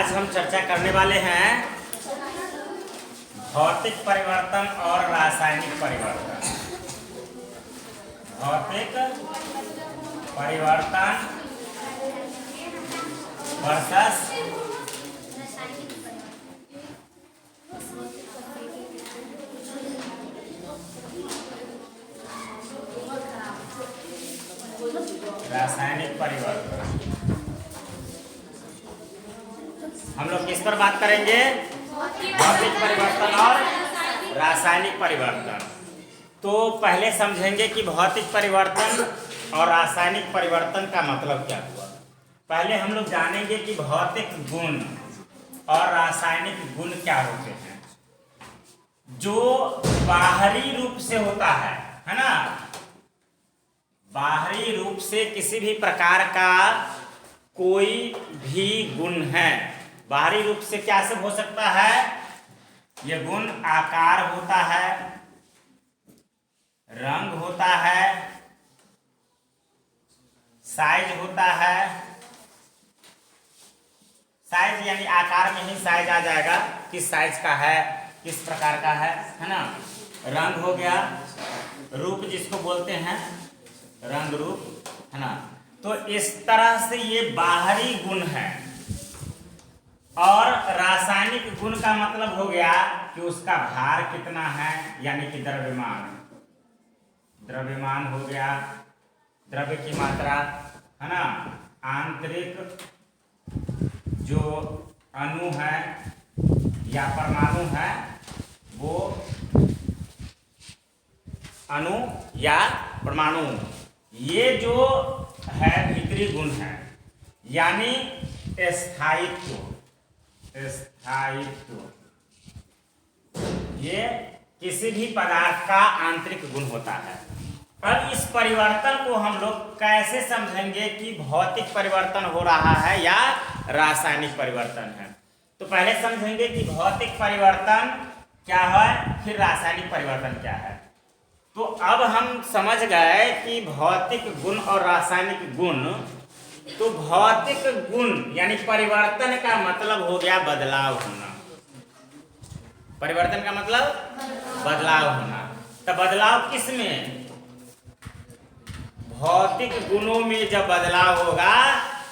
आज हम चर्चा करने वाले हैं भौतिक परिवर्तन और रासायनिक परिवर्तन। भौतिक परिवर्तन वर्सेस रासायनिक परिवर्तन। हम लोग किस पर बात करेंगे? भौतिक परिवर्तन और रासायनिक परिवर्तन। तो पहले समझेंगे कि भौतिक परिवर्तन और रासायनिक परिवर्तन का मतलब क्या हुआ। पहले हम लोग जानेंगे कि भौतिक गुण और रासायनिक गुण क्या होते हैं। जो बाहरी रूप से होता है ना, बाहरी रूप से किसी भी प्रकार का कोई भी गुण है, बाहरी रूप से क्या सब हो सकता है? यह गुण आकार होता है, रंग होता है, साइज होता है। साइज यानी आकार में ही साइज आ जाएगा, किस साइज का है, किस प्रकार का है ना। रंग हो गया, रूप जिसको बोलते हैं रंग रूप, है ना। तो इस तरह से ये बाहरी गुण है। और रासायनिक गुण का मतलब हो गया कि उसका भार कितना है, यानी कि द्रव्यमान। द्रव्यमान हो गया, द्रव्य की मात्रा, है ना। आंतरिक जो अणु है या परमाणु है, वो अणु या परमाणु, ये जो है भीतरी गुण है, यानी स्थायित्व। स्थायित्व ये किसी भी पदार्थ का आंतरिक गुण होता है। अब इस परिवर्तन को हम लोग कैसे समझेंगे कि भौतिक परिवर्तन हो रहा है या रासायनिक परिवर्तन है। तो पहले समझेंगे कि भौतिक परिवर्तन क्या है, फिर रासायनिक परिवर्तन क्या है। तो अब हम समझ गए कि भौतिक गुण और रासायनिक गुण। तो भौतिक गुण यानी परिवर्तन का मतलब हो गया बदलाव होना। परिवर्तन का मतलब बदलाव होना। तो बदलाव किस में? भौतिक गुणों में जब बदलाव होगा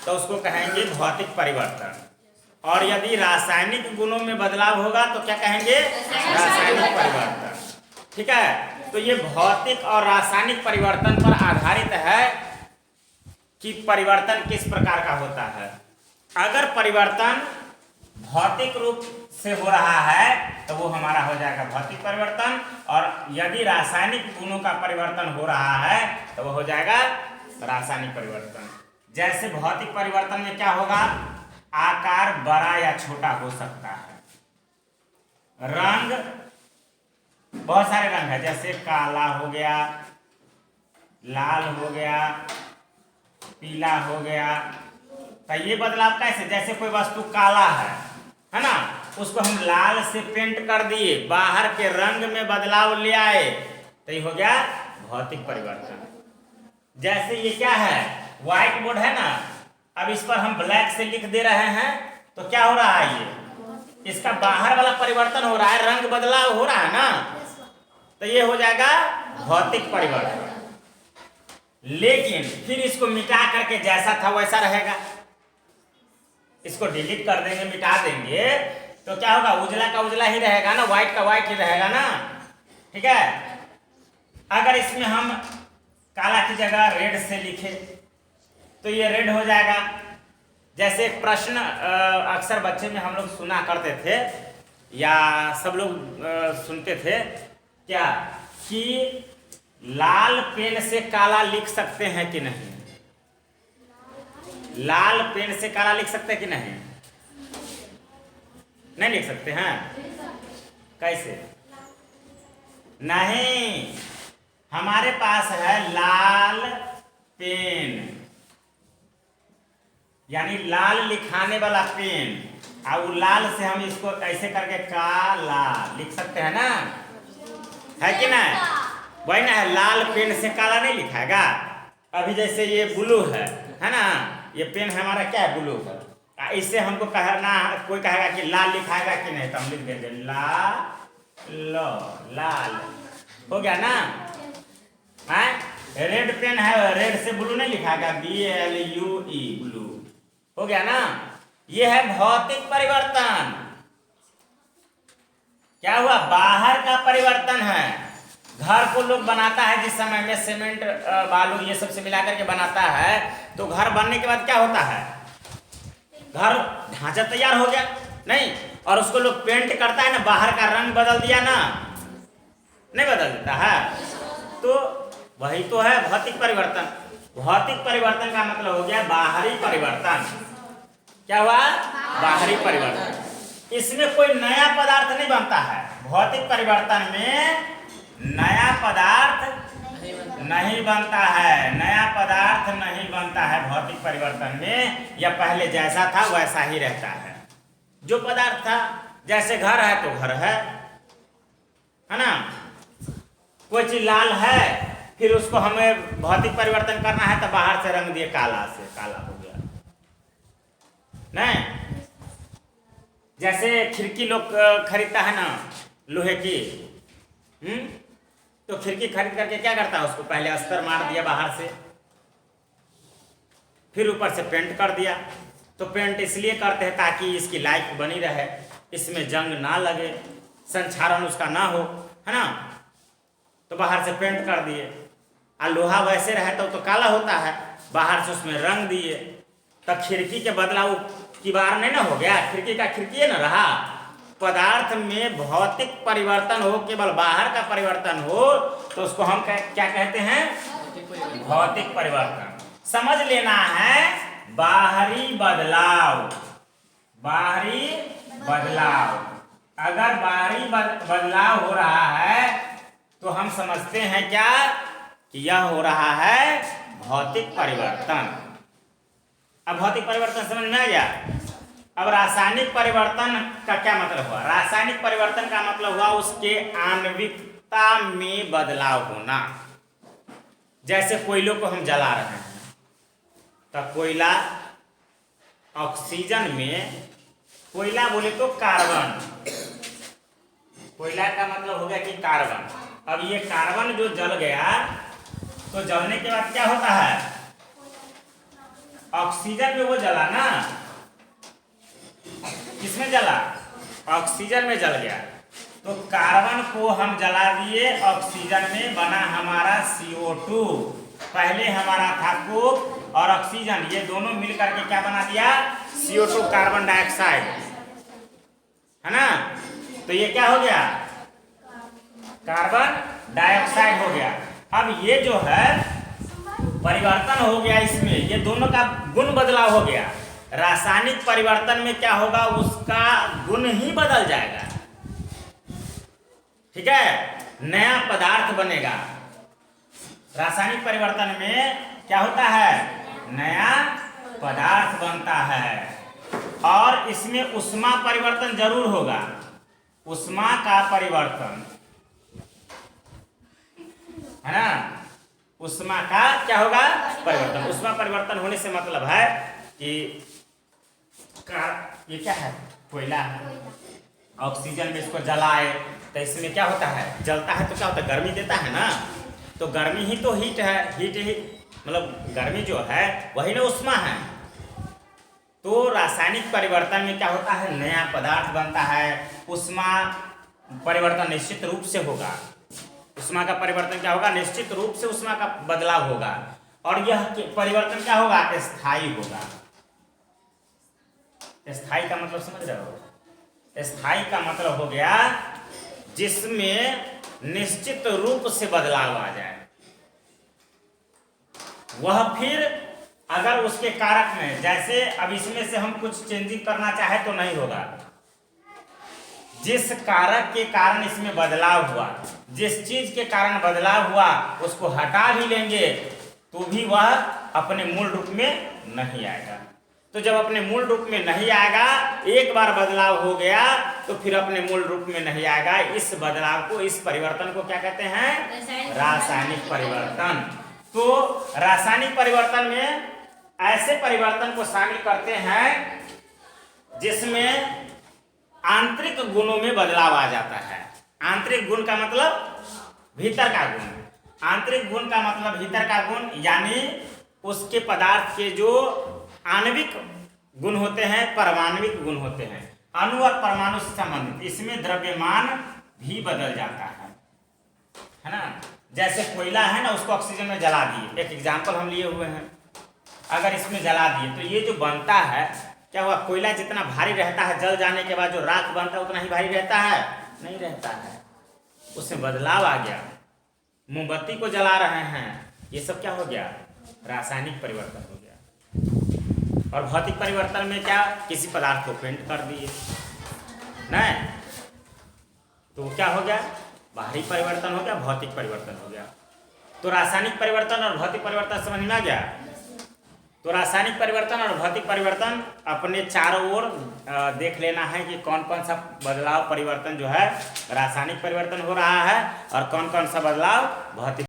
तो उसको कहेंगे भौतिक परिवर्तन। और यदि रासायनिक गुणों में बदलाव होगा तो क्या कहेंगे? रासायनिक परिवर्तन। ठीक है। तो ये भौतिक और रासायनिक परिवर्तन पर आधारित है कि परिवर्तन किस प्रकार का होता है। अगर परिवर्तन भौतिक रूप से हो रहा है तो वो हमारा हो जाएगा भौतिक परिवर्तन, और यदि रासायनिक गुणों का परिवर्तन हो रहा है तो वो हो जाएगा रासायनिक परिवर्तन। जैसे भौतिक परिवर्तन में क्या होगा? आकार बड़ा या छोटा हो सकता है। रंग, बहुत सारे रंग है, जैसे काला हो गया, लाल हो गया, पीला हो गया। तो ये बदलाव कैसे? जैसे कोई वस्तु काला है ना, उसको हम लाल से पेंट कर दिए, बाहर के रंग में बदलाव ले आए, तो ये हो गया भौतिक परिवर्तन। जैसे ये क्या है? व्हाइट बोर्ड है ना, अब इस पर हम ब्लैक से लिख दे रहे हैं तो क्या हो रहा है? ये इसका बाहर वाला परिवर्तन हो रहा है, रंग बदलाव हो रहा है ना, तो ये हो जाएगा भौतिक परिवर्तन। लेकिन फिर इसको मिटा करके जैसा था वैसा रहेगा। इसको डिलीट कर देंगे, मिटा देंगे, तो क्या होगा? उजला का उजला ही रहेगा ना, व्हाइट का व्हाइट ही रहेगा ना। ठीक है। अगर इसमें हम काला की जगह रेड से लिखे तो ये रेड हो जाएगा। जैसे एक प्रश्न अक्सर बच्चे में हम लोग सुना करते थे, या सब लोग सुनते थे, क्या कि लाल पेन से काला लिख सकते हैं कि नहीं? लाल पेन से काला लिख सकते हैं कि नहीं? नहीं लिख सकते हैं। कैसे? नहीं, हमारे पास है लाल पेन, यानी लाल लिखाने वाला पेन, और लाल से हम इसको ऐसे करके काला लिख सकते हैं ना, है कि नहीं? वही ना है, लाल पेन से काला नहीं लिखाएगा। अभी जैसे ये ब्लू है ना, ये पेन हमारा क्या है? ब्लू है। इससे हमको कहना, कोई कहेगा कि लाल लिखाएगा कि नहीं, तो हम लिख देंगे ला लो लाल, हो गया ना। रेड पेन है, रेड से ब्लू नहीं लिखाएगा, BLUE ब्लू, हो गया ना। ये है भौतिक परिवर्तन। क्या हुआ, बाहर का परिवर्तन है। घर को लोग बनाता है जिस समय में सीमेंट बालू ये सब से मिलाकर के बनाता है, तो घर बनने के बाद क्या होता है, घर ढांचा तैयार हो गया नहीं, और उसको लोग पेंट करता है ना, बाहर का रंग बदल दिया ना, नहीं बदल देता है, तो वही तो है भौतिक परिवर्तन। भौतिक परिवर्तन का मतलब हो गया बाहरी परिवर्तन। क्या हुआ, बाहरी परिवर्तन। इसमें कोई नया पदार्थ नहीं बनता है। भौतिक परिवर्तन में नया पदार्थ नहीं बनता है, नया पदार्थ नहीं बनता है भौतिक परिवर्तन में। या पहले जैसा था वैसा ही रहता है। जो पदार्थ था, जैसे घर है तो घर है ना। कोई चीज लाल है, फिर उसको हमें भौतिक परिवर्तन करना है तो बाहर से रंग दिए काला, से काला हो गया नहीं। जैसे खिड़की लोग खरीदता है ना लोहे की, तो खिड़की खरीद करके क्या करता है, उसको पहले अस्तर मार दिया बाहर से, फिर ऊपर से पेंट कर दिया। तो पेंट इसलिए करते हैं ताकि इसकी लाइफ बनी रहे, इसमें जंग ना लगे, संक्षारण उसका ना हो, है ना। तो बाहर से पेंट कर दिए। और लोहा वैसे रहता तो काला होता है, बाहर से उसमें रंग दिए, तब खिड़की के बदलाव की बार नहीं ना हो गया, खिड़की का खिड़की न रहा। पदार्थ में भौतिक परिवर्तन हो, केवल बाहर का परिवर्तन हो, तो उसको हम क्या कहते हैं, भौतिक परिवर्तन। समझ लेना है बाहरी बदलाव, बाहरी बदलाव। अगर बाहरी बदलाव हो रहा है तो हम समझते हैं क्या कि यह हो रहा है भौतिक परिवर्तन। अब भौतिक परिवर्तन समझ में आ गया। अब रासायनिक परिवर्तन का क्या मतलब हुआ। रासायनिक परिवर्तन का मतलब हुआ उसके आणविकता में बदलाव होना। जैसे कोयलों को हम जला रहे हैं, तो कोयला ऑक्सीजन में, कोयला बोले तो कार्बन, कोयला का मतलब हो गया कि कार्बन। अब ये कार्बन जो जल गया, तो जलने के बाद क्या होता है, ऑक्सीजन में वो जला ना, किसमें जला, ऑक्सीजन में जल गया। तो कार्बन को हम जला दिए, ऑक्सीजन में बना हमारा CO2। पहले हमारा था कोक और ऑक्सीजन, ये दोनों मिल करके क्या बना दिया, CO2 कार्बन डाइऑक्साइड, है ना। तो ये क्या हो गया, कार्बन डाइऑक्साइड हो गया। अब ये जो है परिवर्तन हो गया, इसमें ये दोनों का गुण बदलाव हो गया। रासायनिक परिवर्तन में क्या होगा, उसका गुण ही बदल जाएगा, ठीक है, नया पदार्थ बनेगा। रासायनिक परिवर्तन में क्या होता है, नया पदार्थ बनता है। और इसमें ऊष्मा परिवर्तन जरूर होगा, ऊष्मा का परिवर्तन, है ना। ऊष्मा का क्या होगा, परिवर्तन। ऊष्मा परिवर्तन होने से मतलब है कि ये क्या है, कोयला है, ऑक्सीजन में इसको जलाए तो इसमें क्या होता है, जलता है तो क्या होता है, गर्मी देता है ना। तो गर्मी ही तो हीट है, हीट ही मतलब गर्मी जो है वही ना ऊष्मा है। तो रासायनिक परिवर्तन में क्या होता है, नया पदार्थ बनता है। ऊष्मा परिवर्तन निश्चित रूप से होगा, ऊष्मा का परिवर्तन क्या होगा, निश्चित रूप से ऊष्मा का बदलाव होगा। और यह परिवर्तन क्या होगा, स्थायी होगा। स्थायी का मतलब समझ रहे हो, स्थायी का मतलब हो गया जिसमें निश्चित रूप से बदलाव आ जाए। वह फिर अगर उसके कारक में, जैसे अब इसमें से हम कुछ चेंजिंग करना चाहे तो नहीं होगा। जिस कारक के कारण इसमें बदलाव हुआ, जिस चीज के कारण बदलाव हुआ, उसको हटा भी लेंगे तो भी वह अपने मूल रूप में नहीं आएगा। तो जब अपने मूल रूप में नहीं आएगा, एक बार बदलाव हो गया तो फिर अपने मूल रूप में नहीं आएगा। इस बदलाव को, इस परिवर्तन को क्या कहते हैं, रासायनिक परिवर्तन। तो रासायनिक परिवर्तन में ऐसे परिवर्तन को शामिल करते हैं जिसमें आंतरिक गुणों में बदलाव आ जाता है। आंतरिक गुण का मतलब भीतर का गुण, आंतरिक गुण का मतलब भीतर का गुण, यानी उसके पदार्थ के जो आणविक गुण होते हैं, परमाणविक गुण होते हैं, अणु और परमाणु से संबंधित, इसमें द्रव्यमान भी बदल जाता है ना। जैसे कोयला है ना, उसको ऑक्सीजन में जला दिए, एक एग्जाम्पल हम लिए हुए हैं, अगर इसमें जला दिए तो ये जो बनता है क्या हुआ, कोयला जितना भारी रहता है जल जाने के बाद जो राख बनता है उतना ही भारी रहता है, नहीं रहता है, उसमें बदलाव आ गया। मोमबत्ती को जला रहे हैं, ये सब क्या हो गया, रासायनिक परिवर्तन हो गया। और भौतिक परिवर्तन में क्या, किसी पदार्थ को पेंट कर दिए नहीं, तो क्या हो गया, बाहरी परिवर्तन हो गया, भौतिक परिवर्तन हो गया। तो रासायनिक परिवर्तन और भौतिक परिवर्तन समझ में आ गया। तो रासायनिक परिवर्तन और भौतिक परिवर्तन अपने चारों ओर देख लेना है कि कौन कौन सा बदलाव परिवर्तन जो है रासायनिक परिवर्तन हो रहा है और कौन कौन सा बदलाव भौतिक